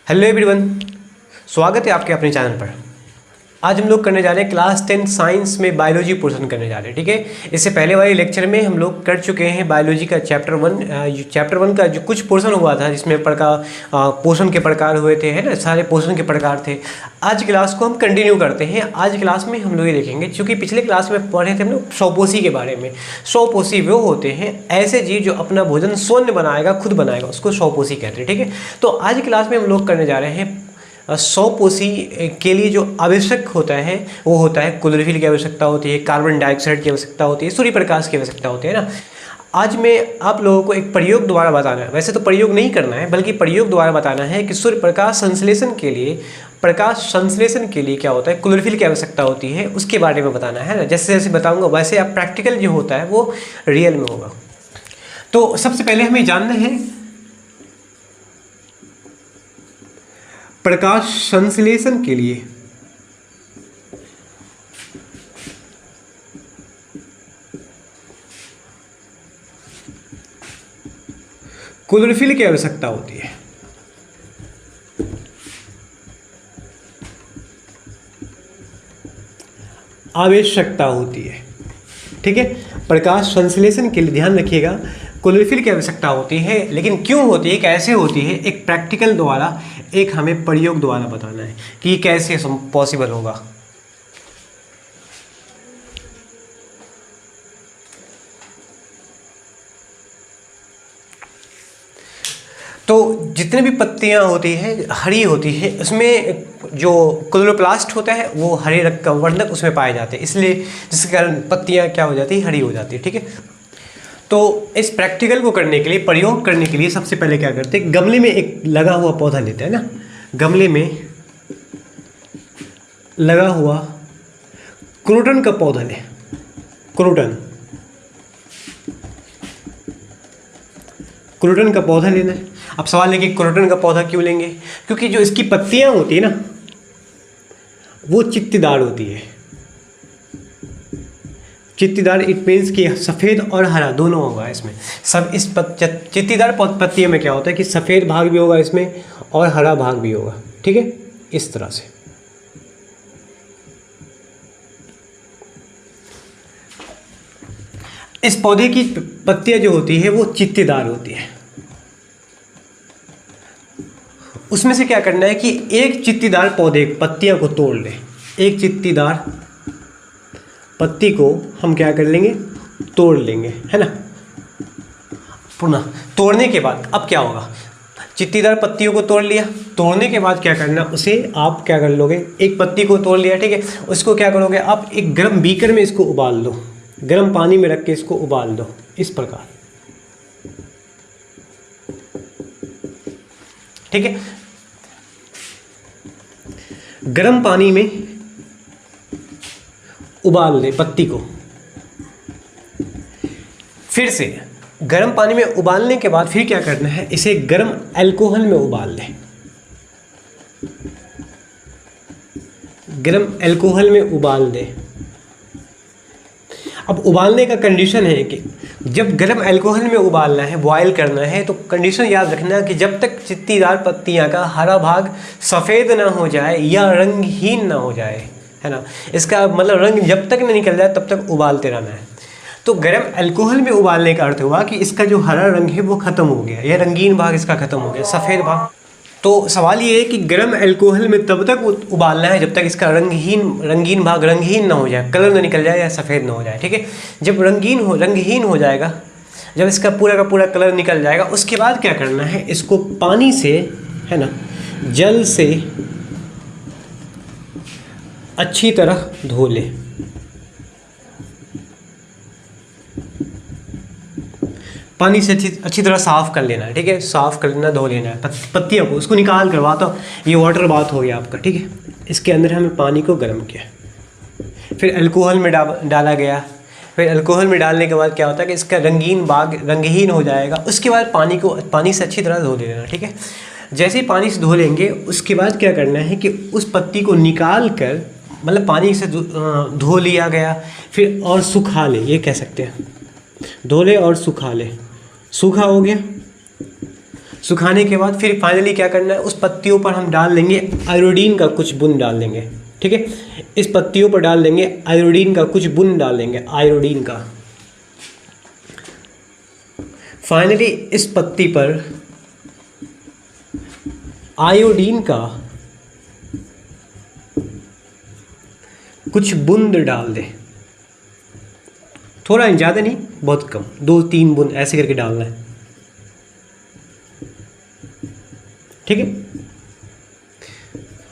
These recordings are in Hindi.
हेलो एवरीवन, स्वागत है आपके अपने चैनल पर। आज हम लोग करने जा रहे हैं क्लास 10 साइंस में बायोलॉजी पोर्शन करने जा रहे हैं। ठीक है, इससे पहले वाले लेक्चर में हम लोग कर चुके हैं बायोलॉजी का चैप्टर वन का जो कुछ पोर्शन हुआ था, जिसमें पोषण के प्रकार हुए थे, है ना, सारे पोषण के प्रकार थे। आज क्लास को हम कंटिन्यू करते हैं। आज क्लास में हम लोग ये देखेंगे, क्योंकि पिछले क्लास में पढ़े थे हम लोग स्वपोषी के बारे में। स्वपोषी वो होते हैं ऐसे जीव जो अपना भोजन स्वयं बनाएगा, खुद बनाएगा, उसको स्वपोषी कहते हैं। ठीक है, तो आज क्लास में हम लोग करने जा रहे हैं स्वपोषी के लिए जो आवश्यक होता है वो होता है क्लोरोफिल की आवश्यकता होती है, कार्बन डाइऑक्साइड की आवश्यकता होती है, सूर्य प्रकाश की आवश्यकता होती है ना। आज मैं आप लोगों को एक प्रयोग द्वारा बताना है, वैसे तो प्रयोग नहीं करना है बल्कि प्रयोग द्वारा बताना है कि सूर्य प्रकाश संश्लेषण के लिए क्या होता है, क्लोरोफिल की आवश्यकता होती है, उसके बारे में बताना है ना। जैसे जैसे बताऊँगा वैसे आप प्रैक्टिकल जो होता है वो रियल में होगा। तो सबसे पहले हमें जानना है प्रकाश संश्लेषण के लिए क्लोरोफिल की आवश्यकता होती है। ठीक है, प्रकाश संश्लेषण के लिए ध्यान रखिएगा क्लोरोफिल की आवश्यकता होती है। लेकिन क्यों होती है, कैसे होती है, एक प्रैक्टिकल द्वारा, एक हमें प्रयोग द्वारा बताना है कि कैसे पॉसिबल होगा। तो जितने भी पत्तियां होती है हरी होती है, उसमें जो क्लोरोप्लास्ट होता है वो हरे रंग का वर्णक उसमें पाए जाते हैं, इसलिए जिसके कारण पत्तियां क्या हो जाती है, हरी हो जाती है। ठीक है, तो इस प्रैक्टिकल को करने के लिए, प्रयोग करने के लिए सबसे पहले क्या करते हैं, गमले में एक लगा हुआ पौधा लेते हैं ना। गमले में लगा हुआ क्रोटन का पौधा लें, क्रोटन का पौधा लेना है। अब सवाल है कि क्रोटन का पौधा क्यों लेंगे, क्योंकि जो इसकी पत्तियां होती है ना वो चित्तीदार होती है। चित्तीदार इट मीन्स कि सफ़ेद और हरा दोनों होगा इसमें। सब इस चित्तीदार पत्तियों में क्या होता है कि सफ़ेद भाग भी होगा इसमें और हरा भाग भी होगा। ठीक है, इस तरह से। इस पौधे की पत्तियां जो होती है वो चित्तीदार होती है। उसमें से क्या करना है कि एक चित्तीदार पौधे पत्तियां को तोड़ लें। एक चित्तीदार पत्ती को हम क्या कर लेंगे, तोड़ लेंगे, है ना। पुनः तोड़ने के बाद अब क्या होगा, चित्तीदार पत्तियों को तोड़ लिया। तोड़ने के बाद क्या करना, उसे आप क्या कर लोगे, एक पत्ती को तोड़ लिया, ठीक है, उसको क्या करोगे आप, एक गर्म बीकर में इसको उबाल लो, गर्म पानी में रख के इसको उबाल दो, इस प्रकार। ठीक है, गर्म पानी में उबाल ले पत्ती को। फिर से गर्म पानी में उबालने के बाद फिर क्या करना है, इसे गर्म अल्कोहल में उबाल ले। गर्म अल्कोहल में उबाल दे। अब उबालने का कंडीशन है कि जब गर्म अल्कोहल में उबालना है, बॉयल करना है, तो कंडीशन याद रखना कि जब तक चित्तीदार पत्तियां का हरा भाग सफ़ेद ना हो जाए या रंगहीन ना हो जाए, है ना। इसका मतलब रंग जब तक नहीं निकल जाए तब तक उबालते रहना है। तो गर्म अल्कोहल में उबालने का अर्थ हुआ कि इसका जो हरा रंग है वो ख़त्म हो गया, या रंगीन भाग इसका ख़त्म हो गया, सफ़ेद भाग। तो सवाल ये है कि गर्म अल्कोहल में तब तक उबालना है जब तक इसका रंगीन भाग रंगहीन ना हो जाए, कलर ना निकल जाए या सफ़ेद ना हो जाए। ठीक है, जब रंगहीन हो जाएगा, जब इसका पूरा का पूरा कलर निकल जाएगा, उसके बाद क्या करना है, इसको पानी से, है ना, जल से अच्छी तरह धो ले। पानी से अच्छी तरह साफ़ कर लेना है। ठीक है, साफ़ कर लेना, धो लेना है पत्तियों को, उसको निकाल करवा। तो ये वाटर बाथ हो गया आपका। ठीक है, इसके अंदर हमने पानी को गर्म किया, फिर अल्कोहल में डाला गया। फिर अल्कोहल में डालने के बाद क्या होता है कि इसका रंगीन भाग रंगहीन हो जाएगा। उसके बाद पानी से अच्छी तरह धो लेना। ठीक है, जैसे ही पानी से धो लेंगे उसके बाद क्या करना है कि उस पत्ती को निकाल कर, मतलब पानी से धो लिया गया, फिर और सुखा ले, ये कह सकते हैं, धो ले और सुखा ले। सूखा हो गया, सुखाने के बाद फिर फाइनली क्या करना है, उस पत्तियों पर हम डाल लेंगे आयोडीन का कुछ बूंद डाल देंगे। ठीक है, इस पत्तियों पर डाल देंगे आयोडीन का कुछ बूंद डाल देंगे, आयोडीन का। फाइनली इस पत्ती पर आयोडीन का कुछ बूंद डाल दे, थोड़ा ज़्यादा नहीं, बहुत कम, 2-3 बूंद ऐसे करके डालना है। ठीक है,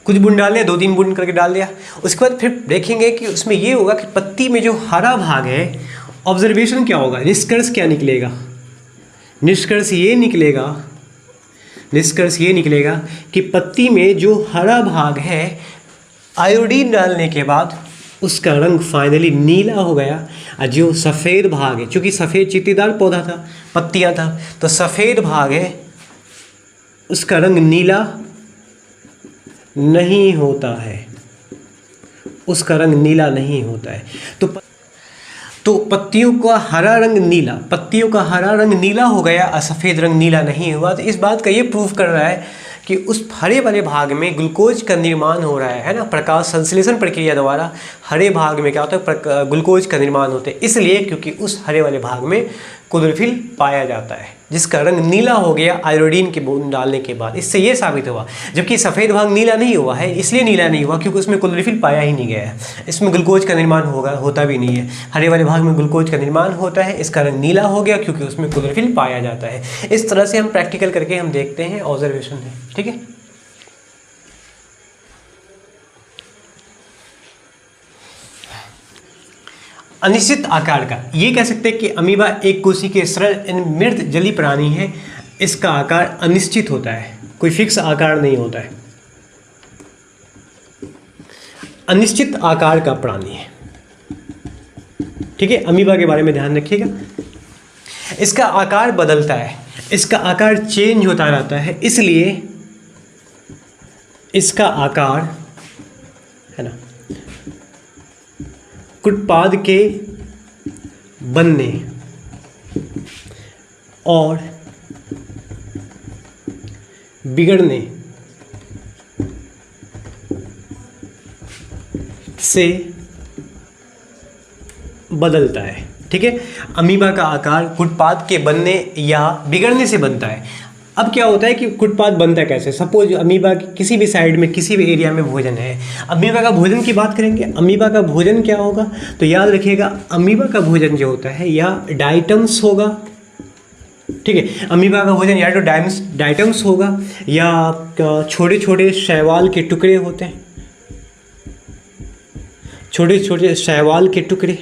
कुछ बूंद डाल लिया, 2-3 बूंद करके डाल दिया। उसके बाद फिर देखेंगे कि उसमें ये होगा कि पत्ती में जो हरा भाग है, ऑब्जर्वेशन क्या होगा, निष्कर्ष क्या निकलेगा, निष्कर्ष ये निकलेगा कि पत्ती में जो हरा भाग है आयोडीन डालने के बाद उसका रंग फाइनली नीला हो गया, और जो सफ़ेद भाग है, चूँकि सफ़ेद चित्तीदार पौधा था, पत्तियां था, तो सफ़ेद भाग है उसका रंग नीला नहीं होता है, उसका रंग नीला नहीं होता है। तो पत्तियों का हरा रंग नीला हो गया और सफ़ेद रंग नीला नहीं हुआ। तो इस बात का ये प्रूफ कर रहा है कि उस हरे वाले भाग में ग्लूकोज का निर्माण हो रहा है ना, प्रकाश संश्लेषण प्रक्रिया द्वारा हरे भाग में क्या होता है, ग्लूकोज का निर्माण होता है, इसलिए क्योंकि उस हरे वाले भाग में क्लोरोफिल पाया जाता है, जिसका रंग नीला हो गया आयोडीन के बूंद डालने के बाद। इससे ये साबित हुआ, जबकि सफ़ेद भाग नीला नहीं हुआ है, इसलिए नीला नहीं हुआ क्योंकि उसमें क्लोरोफिल पाया ही नहीं गया है, इसमें ग्लूकोज का निर्माण होता भी नहीं है। हरे वाले भाग में ग्लूकोज का निर्माण होता है, इसका रंग नीला हो गया क्योंकि उसमें क्लोरोफिल पाया जाता है। इस तरह से हम प्रैक्टिकल करके हम देखते हैं, ऑब्जर्वेशन है। ठीक है, अनिश्चित आकार का, ये कह सकते हैं कि अमीबा एक कोशिकीय सरल मृत जलीय प्राणी है, इसका आकार अनिश्चित होता है, कोई फिक्स आकार नहीं होता है, अनिश्चित आकार का प्राणी है। ठीक है, अमीबा के बारे में ध्यान रखिएगा, इसका आकार बदलता है, इसका आकार चेंज होता रहता है, इसलिए इसका आकार है ना कुटपाद के बनने और बिगड़ने से बदलता है। ठीक है, अमीबा का आकार कुटपाद के बनने या बिगड़ने से बनता है। अब क्या होता है कि कुटपाद बनता कैसे, सपोज अमीबा की किसी भी साइड में किसी भी एरिया में भोजन है, अमीबा का भोजन की बात करेंगे, अमीबा का भोजन क्या होगा, तो याद रखिएगा अमीबा का भोजन जो होता है या डाइटम्स होगा। ठीक है, अमीबा का भोजन या तो डाइटम्स होगा या छोटे छोटे शैवाल के टुकड़े होते हैं, छोटे छोटे शैवाल के टुकड़े,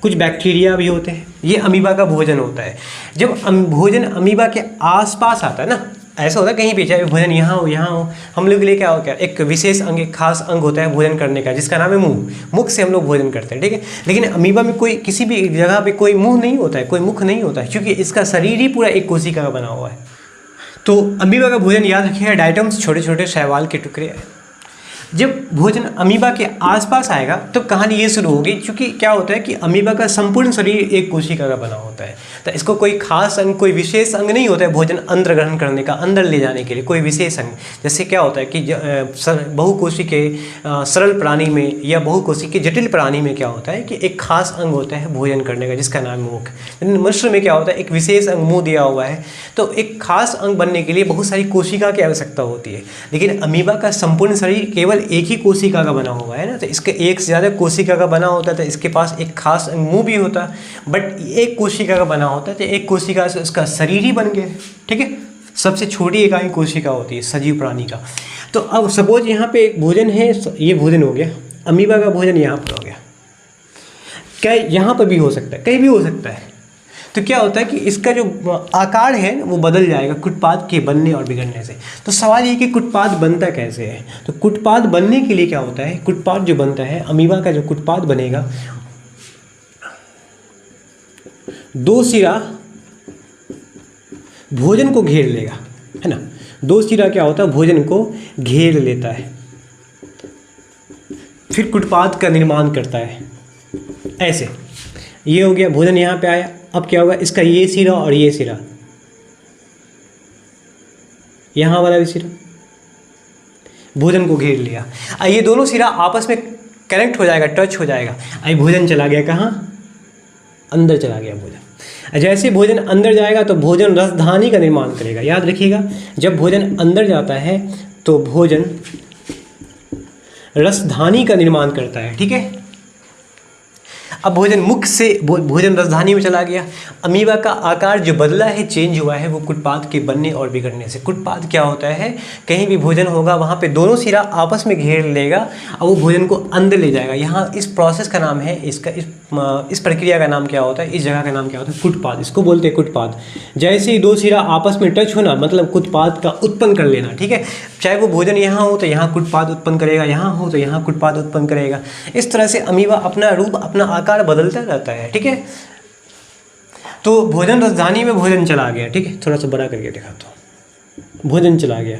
कुछ बैक्टीरिया भी होते हैं, ये अमीबा का भोजन होता है। जब भोजन अमीबा के आसपास आता है ना, ऐसा होता है कहीं भी, चाहे भोजन यहाँ हो, हम लोग के लिए क्या हो, क्या एक विशेष अंग, एक खास अंग होता है भोजन करने का, जिसका नाम है मुंह, मुख से हम लोग भोजन करते हैं। ठीक है, लेकिन अमीबा में कोई किसी भी जगह पे कोई मुंह नहीं होता है, कोई मुख नहीं होता है, क्योंकि इसका शरीर ही पूरा एक कोशिका का बना हुआ है। तो अमीबा का भोजन याद रखिएगा डाइटम्स, छोटे छोटे शैवाल के टुकड़े। जब भोजन अमीबा के आसपास आएगा तो कहानी ये शुरू होगी, क्योंकि क्या होता है कि अमीबा का संपूर्ण शरीर एक कोशिका का बना होता है, तो इसको कोई खास अंग, कोई विशेष अंग नहीं होता है भोजन अंदर ग्रहण करने का, अंदर ले जाने के लिए कोई विशेष अंग। जैसे क्या होता है कि बहुकोशिकीय सरल प्राणी में या बहुकोशिकीय जटिल प्राणी में क्या होता है कि एक खास अंग होता है भोजन करने का, जिसका नाम है मुख। मनुष्य में क्या होता है, एक विशेष अंग मुँह दिया हुआ है, तो एक खास अंग बनने के लिए बहुत सारी कोशिका की आवश्यकता होती है। लेकिन अमीबा का संपूर्ण शरीर केवल एक ही कोशिका का बना हुआ है ना, तो इसके एक से ज़्यादा कोशिका का बना होता है, तो इसके पास एक खास मुंह भी होता है, बट एक कोशिका का बना होता है, तो एक कोशिका से उसका शरीर ही बन गया। ठीक है, सबसे छोटी इकाई कोशिका होती है सजीव प्राणी का। तो अब सपोज यहाँ पे एक भोजन है, ये भोजन हो गया, अमीबा का भोजन यहाँ पर हो गया, क्या यहाँ पर भी हो सकता है, कहीं भी हो सकता है। तो क्या होता है कि इसका जो आकार है वो बदल जाएगा कुटपाद के बनने और बिगड़ने से। तो सवाल ये कि कुटपाद बनता कैसे है, तो कुटपाद बनने के लिए क्या होता है, कुटपाद जो बनता है, अमीबा का जो कुटपाद बनेगा, दो सिरा भोजन को घेर लेगा, है ना, दो सिरा क्या होता है, भोजन को घेर लेता है, फिर कुटपाद का निर्माण करता है। ऐसे ये हो गया, भोजन यहाँ पे आया, अब क्या होगा, इसका ये सिरा और ये सिरा यहाँ वाला भी सिरा भोजन को घेर लिया। ये दोनों सिरा आपस में कनेक्ट हो जाएगा, टच हो जाएगा। अब भोजन चला गया कहाँ? अंदर चला गया भोजन। जैसे भोजन अंदर जाएगा तो भोजन रसधानी का निर्माण करेगा। याद रखिएगा, जब भोजन अंदर जाता है तो भोजन रसधानी का निर्माण करता है, ठीक है। अब भोजन मुख से भोजन रसधानी में चला गया। अमीबा का आकार जो बदला है, चेंज हुआ है, वो कुटपाद के बनने और बिगड़ने से। कुटपाद क्या होता है? कहीं भी भोजन होगा वहाँ पे दोनों सिरा आपस में घेर लेगा और वो भोजन को अंदर ले जाएगा। यहाँ इस प्रोसेस का नाम है, इस प्रक्रिया का नाम क्या होता है, इस जगह का नाम क्या होता है? कुटपाद। इसको बोलते हैं कुटपाद। जैसे ही दो सिरा आपस में टच होना मतलब कुटपाद का उत्पन्न कर लेना, ठीक है। चाहे वो भोजन यहाँ हो तो यहाँ कुटपाद उत्पन्न करेगा, यहाँ हो तो यहाँ कुटपाद उत्पन्न करेगा। इस तरह से अमीबा अपना रूप, अपना आकार बदलता रहता है, ठीक है। तो भोजन रसधानी में भोजन चला गया, ठीक है। थोड़ा सा बड़ा करके दिखाता हूँ। भोजन चला गया।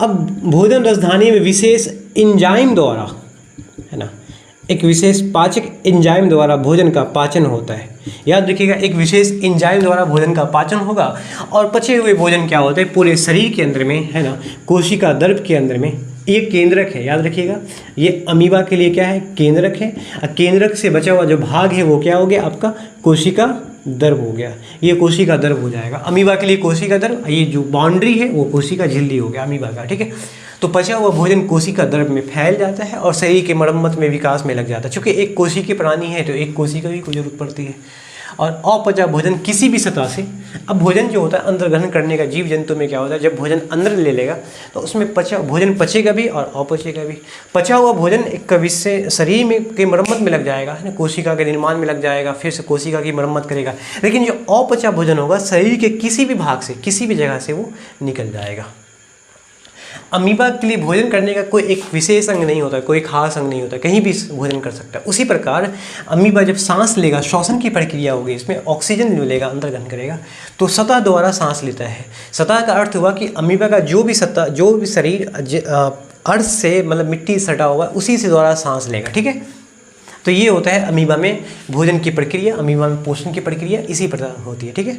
अब भोजन रसधानी में विशेष एंजाइम द्वारा, है ना, एक विशेष पाचक एंजाइम द्वारा भोजन का पाचन होता है। याद रखिएगा, एक विशेष एंजाइम द्वारा भोजन का पाचन होगा। और पचे हुए भोजन क्या होता है? पूरे शरीर के अंदर में, है ना, कोशिका द्रव के अंदर में ये केंद्रक है। याद रखिएगा, ये अमीबा के लिए क्या है? केंद्रक है। और केंद्रक से बचा हुआ जो भाग है वो क्या हो गया? आपका कोशिका द्रव हो गया। ये कोशिका द्रव हो जाएगा अमीबा के लिए। कोशिका द्रव, ये जो बाउंड्री है वो कोशिका झिल्ली हो गया अमीबा का, ठीक है। तो पचा हुआ भोजन कोशिका द्रव में फैल जाता है और शरीर के मरम्मत में, विकास में लग जाता है। चूँकि एक कोशिकीय प्राणी है तो एक कोशिका की जरूरत पड़ती है। और अपचा भोजन किसी भी सतह से, अब भोजन जो होता है अंदर ग्रहण करने का, जीव जंतु में क्या होता है, जब भोजन अंदर ले लेगा तो उसमें भोजन पचेगा भी और अपचेगा भी। पचा हुआ भोजन एक विषय शरीर में की मरम्मत में लग जाएगा, है ना, कोशिका के निर्माण में लग जाएगा, फिर से कोशिका की मरम्मत करेगा। लेकिन जो अपचा भोजन होगा शरीर के किसी भी भाग से, किसी भी जगह से वो निकल जाएगा। अमीबा के लिए भोजन करने का कोई एक विशेष अंग नहीं होता, कोई खास अंग नहीं होता, कहीं भी भोजन कर सकता है। उसी प्रकार अमीबा जब सांस लेगा, श्वसन की प्रक्रिया होगी, इसमें ऑक्सीजन लेगा, अंदर ग्रहण करेगा, तो सतह द्वारा सांस लेता है। सतह का अर्थ हुआ कि अमीबा का जो भी सतह, जो भी शरीर अर्थ से मतलब मिट्टी सटा हुआ है उसी से द्वारा सांस लेगा, ठीक है। तो ये होता है अमीबा में भोजन की प्रक्रिया, अमीबा में पोषण की प्रक्रिया इसी प्रकार होती है, ठीक है।